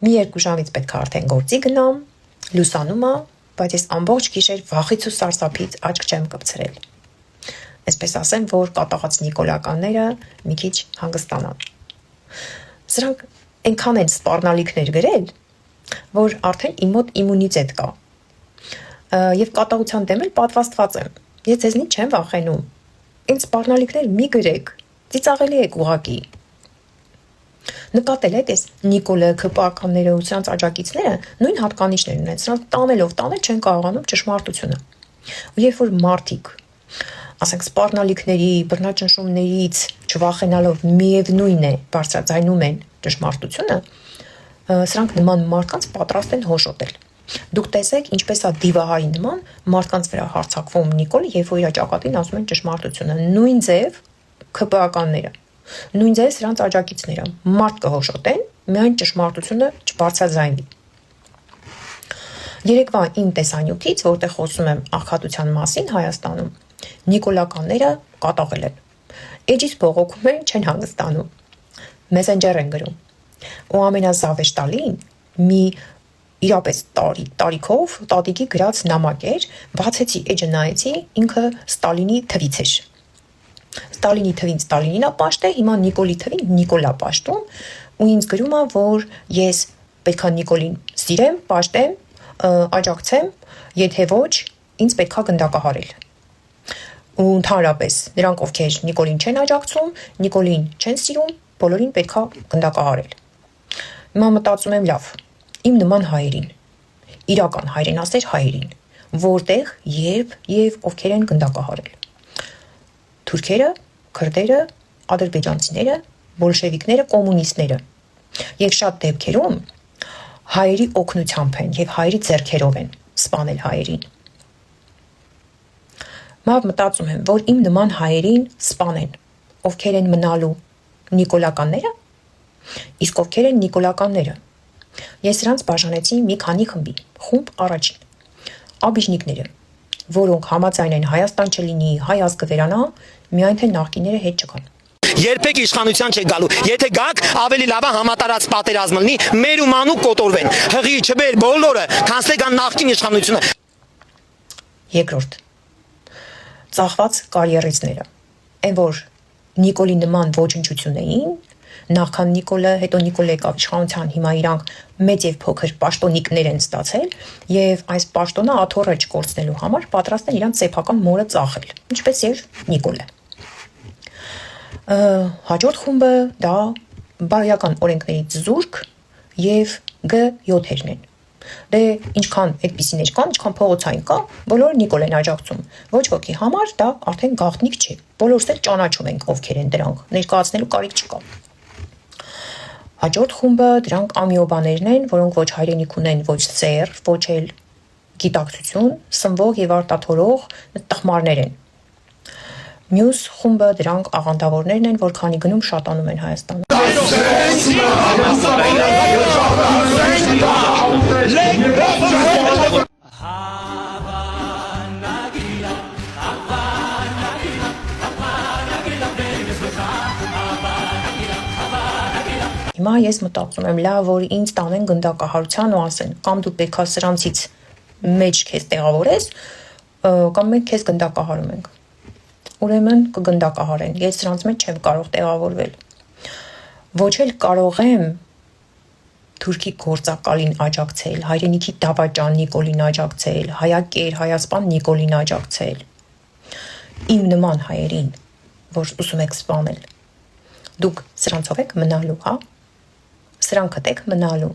Մի 2 ժամից պետք է արդեն գործի գնամ, լուսանում է, բայց ես ամբողջ գիշեր վախից ու սարսափից աչք չեմ կպցրել։ Այսպես ասեմ, որ կատաղած նիկոլականները մի քիչ հանգստանան։ Սրանք այնքան են սպառնալիքներ գրել, որ արդեն իմ մոտ իմունիտետ կա։ Եվ կատաղության դեմ էլ պատվաստված եմ։ Ես ձեզնից չեմ վախենում։ Ինձ սպառնալիքներ մի գրեք, ծիծաղելի եք ուղակի։ Նկատել եք այս Նիկոլը, ՔՊԱ-ականները ու սրանց աջակիցները նույն հատկանիշներ ունեն, սրանք տանել չեն կարողանում ճշմարտությունը։ Ու երբ որ մարդիկ, ասենք սպառնալիքների, բռնաճնշումներից չվախենալով միևնույն է բարձրաձայնում են ճշմարտությունը, սրանք նման մարդկանց պատրաստ են հոշոտել։ Դուք տեսեք, ինչպես է դիվահարի նման մարդկանց վրա հարձակվում Նիկոլը, երբ որ իր ճակատին ասում են ճշմարտությունը։ Նույն ձև ՔՊԱ-ականները, նույն ձև սրանց աջակիցները մարդ կհոշոտեն, միայն ճշմարտությունը չբարձրաձայնվի։ Երեկվա իմ տեսանյութից, որտեղ խոսում եմ աղքատության մասին Հայաստանում, նիկոլականները կատաղել են։ Էջից բողոքում են, չեն հանգստանում։ Մեսենջեր են գրում։ Ու ամենազավեշտալին մի իրապես տարիքով տատիկի գրած նամակ էր, բացեցի էջը նայեցի, ինքը Ստալինի թվից էր։ Ստալինի թվին Ստալինին է պաշտել, հիմա Նիկոլի թվին Նիկոլա պաշտում ու ինձ գրում է, որ ես պետքա Նիկոլին սիրեմ, պաշտեմ, աջակցեմ, եթե ոչ, ինձ պետքա գնդակահարել։ Ու ընդհանրապես նրանք, ովքեր Նիկոլին չեն աջակցում, Նիկոլին չեն սիրում, բոլորին պետքա գնդակահարել։ Հիմա մտածում եմ, լավ, իմ նման հայերին, իրական հայրենասեր հայերին, որտեղ, երբ եւ ովքեր են գնդակահարել։ Թուրքերը, քրդերը, ադրբեջանցիները, բոլշևիկները, կոմունիստները։ Եվ շատ դեպքերում հայերի օգնությամբ են եւ հայերի ձեռքերով են սպանել հայերին։ Մավ մտածում եմ, որ իմ նման հայերին սպանեն, ովքեր են մնալու նիկոլականները, իսկ ովքեր են նիկոլականները։ Ես նրանց բաժանեցի մի քանի խմբի, խումբ առաջին, աբիժնիկները, որոնք համաձայն են Հայաստան չլինի, հայ ազգը վերանա, միայն թե նախկիները հետ չգան։ Երբեք իշխանության չեք գալու, եթե գաք, ավելի լավ է համատարած պատերազմ լինի, մեր ու մանուկ կոտորվեն, հղի չբեր բոլորը, քանսե կան նախկին իշխանությունը։ Երկրորդ, ծախված կարիերիստները, այն որ Նիկոլի նման ոչնչություն էին, նախքան Նիկոլը, հետո Նիկոլը եկավ իշխանության, հիմա իրանք մեծ եւ փոքր պաշտոնիկներ են ստացել եւ այս պաշտոնը աթոռը չկորցնելու համար պատրաստ են իրանք սեփական մորը ծախել, ինչպես եւ Նիկոլը։ Հաջորդ խումբը դա բարոյական օրենքներից զուրկ եւ G7-երն են։ Դե ինչքան այդպիսիներ կան, ինչքան փողոցային կա, բոլորը Նիկոլ են աջակցում։ Ոչ ոքի համար դա արդեն գաղտնիք չէ։ Բոլորս էլ ճանաչում ենք ովքեր են դրանք, ներկայացնելու կարիք չկա։ Հաջորդ խումբը դրանք ամիոբաներն են, որոնք ոչ հայրենիք ունեն, ոչ սեր, ոչ էլ գիտակցություն, սնվող եւ արտաթորող տխմարներ են։ Մյուս խումբը դրանք աղանդավորներն են, որ քանի գնում շատանում են Հայաստանում։ Հիմա ես մտածում եմ, լավ, որ ինձ տանեն գնդակահարության ու ասեն, կամ դու պետքա սրանցից մեջ քեզ տեղավորես, կամ մենք քեզ գնդակահարում ենք։ Ուրեմն կգնդակահարեն, ես սրանց մեջ չեմ կարող տեղավորվել։ Ոչ էլ կարող եմ թուրքի գործակալին աջակցել, հայրենիքի դավաճան Նիկոլին աջակցել, հայակեր, հայասպան Նիկոլին աջակցել։ Իմ նման հայերին, որ ուզում եք սպանել, դուք սրանցով եք մնալու, հա? Սրանքդ եք մնալու։